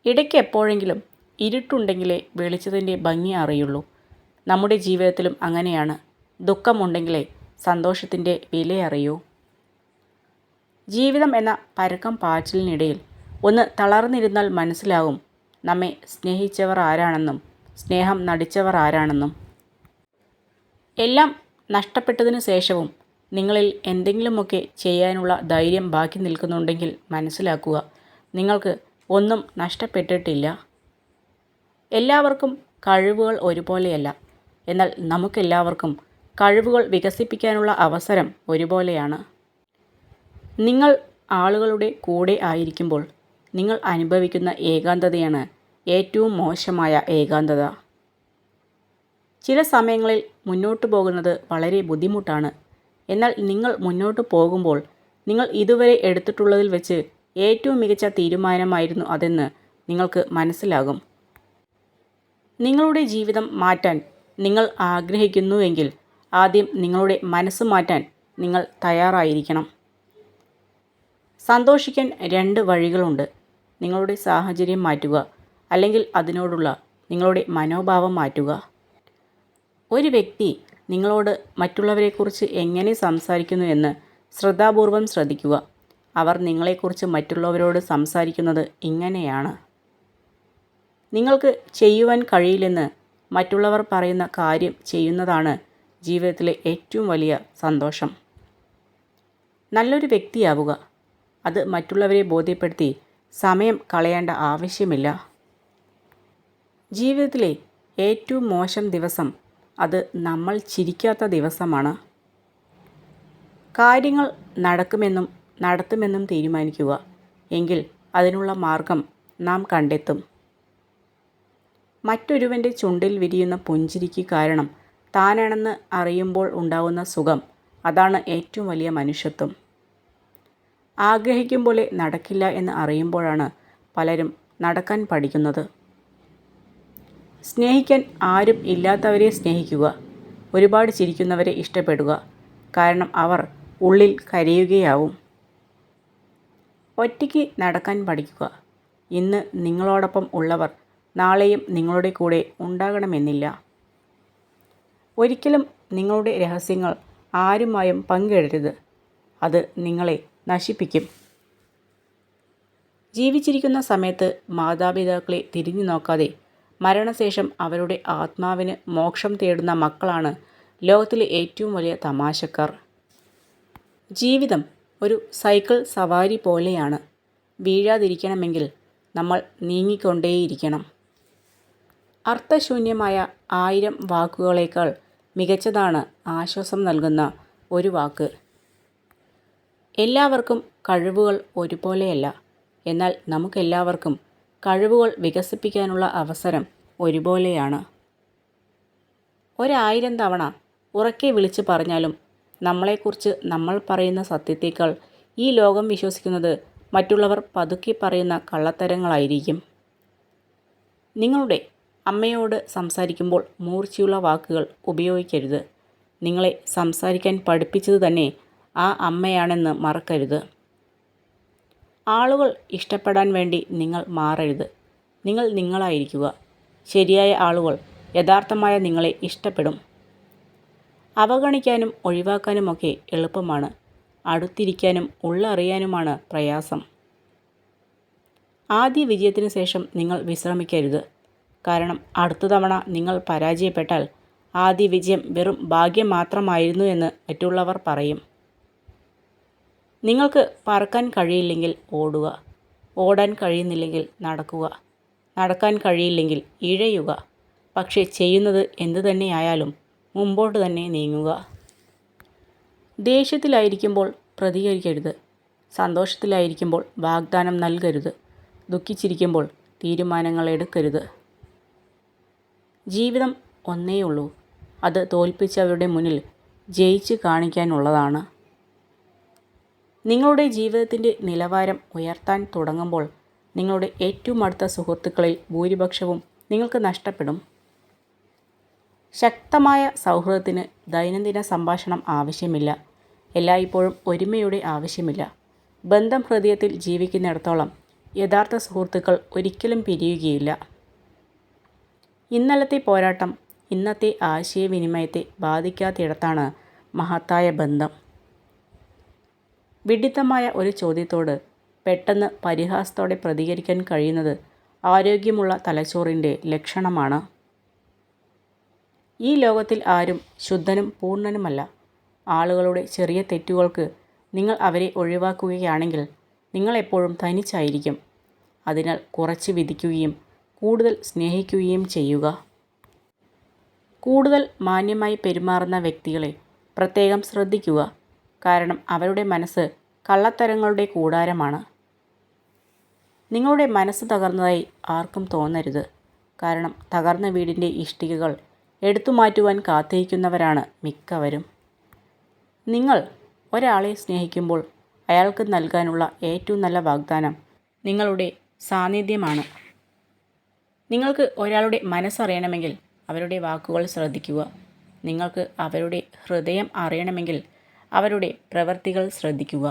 ഇടയ്ക്ക് എപ്പോഴെങ്കിലും ഇരുട്ടുണ്ടെങ്കിലേ വെളിച്ചത്തിൻ്റെ ഭംഗി അറിയുള്ളൂ. നമ്മുടെ ജീവിതത്തിലും അങ്ങനെയാണ്. ദുഃഖമുണ്ടെങ്കിലേ സന്തോഷത്തിൻ്റെ വില അറിയൂ. ജീവിതം എന്ന പരക്കം പാച്ചിലിനിടയിൽ ഒന്ന് തളർന്നിരുന്നാൽ മനസ്സിലാകും നമ്മെ സ്നേഹിച്ചവർ ആരാണെന്നും സ്നേഹം നടിച്ചവർ ആരാണെന്നും. എല്ലാം നഷ്ടപ്പെട്ടതിനു ശേഷവും നിങ്ങളിൽ എന്തെങ്കിലുമൊക്കെ ചെയ്യാനുള്ള ധൈര്യം ബാക്കി നിൽക്കുന്നുണ്ടെങ്കിൽ മനസ്സിലാക്കുക, നിങ്ങൾക്ക് ഒന്നും നഷ്ടപ്പെട്ടിട്ടില്ല. എല്ലാവർക്കും കഴിവുകൾ ഒരുപോലെയല്ല. എന്നാൽ നമുക്കെല്ലാവർക്കും കഴിവുകൾ വികസിപ്പിക്കാനുള്ള അവസരം ഒരുപോലെയാണ്. നിങ്ങൾ ആളുകളുടെ കൂടെ ആയിരിക്കുമ്പോൾ നിങ്ങൾ അനുഭവിക്കുന്ന ഏകാന്തതയാണ് ഏറ്റവും മോശമായ ഏകാന്തത. ചില സമയങ്ങളിൽ മുന്നോട്ട് പോകുന്നത് വളരെ ബുദ്ധിമുട്ടാണ്. എന്നാൽ നിങ്ങൾ മുന്നോട്ട് പോകുമ്പോൾ നിങ്ങൾ ഇതുവരെ എടുത്തിട്ടുള്ളതിൽ വെച്ച് ഏറ്റവും മികച്ച തീരുമാനമായിരുന്നു അതെന്ന് നിങ്ങൾക്ക് മനസ്സിലാകും. നിങ്ങളുടെ ജീവിതം മാറ്റാൻ നിങ്ങൾ ആഗ്രഹിക്കുന്നുവെങ്കിൽ ആദ്യം നിങ്ങളുടെ മനസ്സ് മാറ്റാൻ നിങ്ങൾ തയ്യാറായിരിക്കണം. സന്തോഷിക്കാൻ രണ്ട് വഴികളുണ്ട്. നിങ്ങളുടെ സാഹചര്യം മാറ്റുക, അല്ലെങ്കിൽ അതിനോടുള്ള നിങ്ങളുടെ മനോഭാവം മാറ്റുക. ഒരു വ്യക്തി നിങ്ങളോട് മറ്റുള്ളവരെക്കുറിച്ച് എങ്ങനെ സംസാരിക്കുന്നു എന്ന് ശ്രദ്ധാപൂർവം ശ്രദ്ധിക്കുക. അവർ നിങ്ങളെക്കുറിച്ച് മറ്റുള്ളവരോട് സംസാരിക്കുന്നത് ഇങ്ങനെയാണ്: നിങ്ങൾക്ക് ചെയ്യുവാൻ കഴിയില്ലെന്ന് മറ്റുള്ളവർ പറയുന്ന കാര്യം ചെയ്യുന്നതാണ് ജീവിതത്തിലെ ഏറ്റവും വലിയ സന്തോഷം. നല്ലൊരു വ്യക്തിയാവുക. അത് മറ്റുള്ളവരെ ബോധ്യപ്പെടുത്തി സമയം കളയേണ്ട ആവശ്യമില്ല. ജീവിതത്തിലെ ഏറ്റവും മോശം ദിവസം അത് നമ്മൾ ചിരിക്കാത്ത ദിവസമാണ്. കാര്യങ്ങൾ നടക്കുമെന്നും നടത്തുമെന്നും തീരുമാനിക്കുക. എങ്കിൽ അതിനുള്ള മാർഗം നാം കണ്ടെത്തും. മറ്റൊരുവൻ്റെ ചുണ്ടിൽ വിരിയുന്ന പുഞ്ചിരിക്ക് കാരണം താനാണെന്ന് അറിയുമ്പോൾ ഉണ്ടാകുന്ന സുഖം, അതാണ് ഏറ്റവും വലിയ മനുഷ്യത്വം. ആഗ്രഹിക്കും പോലെ നടക്കില്ല എന്ന് അറിയുമ്പോഴാണ് പലരും നടക്കാൻ പഠിക്കുന്നത്. സ്നേഹിക്കാൻ ആരും ഇല്ലാത്തവരെ സ്നേഹിക്കുക. ഒരുപാട് ചിരിക്കുന്നവരെ ഇഷ്ടപ്പെടുക. കാരണം അവർ ഉള്ളിൽ കരയുകയാവും. ഒറ്റയ്ക്ക് നടക്കാൻ പഠിക്കുക. ഇന്ന് നിങ്ങളോടൊപ്പം ഉള്ളവർ നാളെയും നിങ്ങളുടെ കൂടെ ഉണ്ടാകണമെന്നില്ല. ഒരിക്കലും നിങ്ങളുടെ രഹസ്യങ്ങൾ ആരുമായും പങ്കിടരുത്. അത് നിങ്ങളെ നശിപ്പിക്കും. ജീവിച്ചിരിക്കുന്ന സമയത്ത് മാതാപിതാക്കളെ തിരിഞ്ഞു നോക്കാതെ മരണശേഷം അവരുടെ ആത്മാവിന് മോക്ഷം തേടുന്ന മക്കളാണ് ലോകത്തിലെ ഏറ്റവും വലിയ തമാശക്കാർ. ജീവിതം ഒരു സൈക്കിൾ സവാരി പോലെയാണ്. വീഴാതിരിക്കണമെങ്കിൽ നമ്മൾ നീങ്ങിക്കൊണ്ടേയിരിക്കണം. അർത്ഥശൂന്യമായ 1000 വാക്കുകളേക്കാൾ മികച്ചതാണ് ആശ്വാസം നൽകുന്ന ഒരു വാക്ക്. എല്ലാവർക്കും കഴിവുകൾ ഒരുപോലെയല്ല. എന്നാൽ നമുക്കെല്ലാവർക്കും കഴിവുകൾ വികസിപ്പിക്കാനുള്ള അവസരം ഒരുപോലെയാണ്. 1000 തവണ ഉറക്കെ വിളിച്ചു പറഞ്ഞാലും നമ്മളെക്കുറിച്ച് നമ്മൾ പറയുന്ന സത്യത്തേക്കാൾ ഈ ലോകം വിശ്വസിക്കുന്നത് മറ്റുള്ളവർ പതുക്കെ പറയുന്ന കള്ളത്തരങ്ങളായിരിക്കും. നിങ്ങളുടെ അമ്മയോട് സംസാരിക്കുമ്പോൾ മൂർച്ചയുള്ള വാക്കുകൾ ഉപയോഗിക്കരുത്. നിങ്ങളെ സംസാരിക്കാൻ പഠിപ്പിച്ചത് തന്നെ ആ അമ്മയാണെന്ന് മറക്കരുത്. ആളുകൾ ഇഷ്ടപ്പെടാൻ വേണ്ടി നിങ്ങൾ മാറരുത്. നിങ്ങൾ നിങ്ങളായിരിക്കുക. ശരിയായ ആളുകൾ യഥാർത്ഥമായ നിങ്ങളെ ഇഷ്ടപ്പെടും. അവഗണിക്കാനും ഒഴിവാക്കാനുമൊക്കെ എളുപ്പമാണ്. അടുത്തിരിക്കാനും ഉള്ളറിയാനുമാണ് പ്രയാസം. ആദ്യ വിജയത്തിന് ശേഷം നിങ്ങൾ വിശ്രമിക്കരുത്. കാരണം അടുത്ത തവണ നിങ്ങൾ പരാജയപ്പെട്ടാൽ ആദ്യ വിജയം വെറും ഭാഗ്യം മാത്രമായിരുന്നു എന്ന് മറ്റുള്ളവർ പറയും. നിങ്ങൾക്ക് പറക്കാൻ കഴിയില്ലെങ്കിൽ ഓടുക. ഓടാൻ കഴിയുന്നില്ലെങ്കിൽ നടക്കുക. നടക്കാൻ കഴിയില്ലെങ്കിൽ ഇഴയുക. പക്ഷേ ചെയ്യുന്നത് എന്തു തന്നെയായാലും മുമ്പോട്ട് തന്നെ നീങ്ങുക. ദേഷ്യത്തിലായിരിക്കുമ്പോൾ പ്രതികരിക്കരുത്. സന്തോഷത്തിലായിരിക്കുമ്പോൾ വാഗ്ദാനം നൽകരുത്. ദുഃഖിച്ചിരിക്കുമ്പോൾ തീരുമാനങ്ങൾ എടുക്കരുത്. ജീവിതം ഒന്നേയുള്ളൂ. അത് തോൽപ്പിച്ചവരുടെ മുന്നിൽ ജയിച്ച് കാണിക്കാനുള്ളതാണ്. നിങ്ങളുടെ ജീവിതത്തിൻ്റെ നിലവാരം ഉയർത്താൻ തുടങ്ങുമ്പോൾ നിങ്ങളുടെ ഏറ്റവും അടുത്ത സുഹൃത്തുക്കളിൽ ഭൂരിപക്ഷവും നിങ്ങൾക്ക് നഷ്ടപ്പെടും. ശക്തമായ സൗഹൃദത്തിന് ദൈനംദിന സംഭാഷണം ആവശ്യമില്ല. എല്ലായ്പ്പോഴും ഒരുമയുടെ ആവശ്യമില്ല. ബന്ധം ഹൃദയത്തിൽ ജീവിക്കുന്നിടത്തോളം യഥാർത്ഥ സുഹൃത്തുക്കൾ ഒരിക്കലും പിരിയുകയില്ല. ഇന്നലത്തെ പോരാട്ടം ഇന്നത്തെ ആശയവിനിമയത്തെ ബാധിക്കാത്തിടത്താണ് മഹത്തായ ബന്ധം. വിഡ്ഢിത്തമായ ഒരു ചോദ്യത്തോട് പെട്ടെന്ന് പരിഹാസത്തോടെ പ്രതികരിക്കാൻ കഴിയുന്നത് ആരോഗ്യമുള്ള തലച്ചോറിൻ്റെ ലക്ഷണമാണ്. ഈ ലോകത്തിൽ ആരും ശുദ്ധനും പൂർണ്ണനുമല്ല. ആളുകളുടെ ചെറിയ തെറ്റുകൾക്ക് നിങ്ങൾ അവരെ ഒഴിവാക്കുകയാണെങ്കിൽ നിങ്ങൾ എപ്പോഴും തനിച്ചായിരിക്കും. അതിനാൽ കുറച്ച് വിധിക്കുകയും കൂടുതൽ സ്നേഹിക്കുകയും ചെയ്യുക. കൂടുതൽ മാന്യമായി പെരുമാറുന്ന വ്യക്തികളെ പ്രത്യേകം ശ്രദ്ധിക്കുക. കാരണം അവരുടെ മനസ്സ് കള്ളത്തരങ്ങളുടെ കൂടാരമാണ്. നിങ്ങളുടെ മനസ്സ് തകർന്നതായി ആർക്കും തോന്നരുത്. കാരണം തകർന്ന വീടിൻ്റെ ഇഷ്ടികകൾ എടുത്തു മാറ്റുവാൻ കാത്തിരിക്കുന്നവരാണ് മിക്കവരും. നിങ്ങൾ ഒരാളെ സ്നേഹിക്കുമ്പോൾ അയാൾക്ക് നൽകാനുള്ള ഏറ്റവും നല്ല വാഗ്ദാനം നിങ്ങളുടെ സാന്നിധ്യമാണ്. നിങ്ങൾക്ക് ഒരാളുടെ മനസ്സറിയണമെങ്കിൽ അവരുടെ വാക്കുകൾ ശ്രദ്ധിക്കുക. നിങ്ങൾക്ക് അവരുടെ ഹൃദയം അറിയണമെങ്കിൽ അവരുടെ പ്രവൃത്തികൾ ശ്രദ്ധിക്കുക.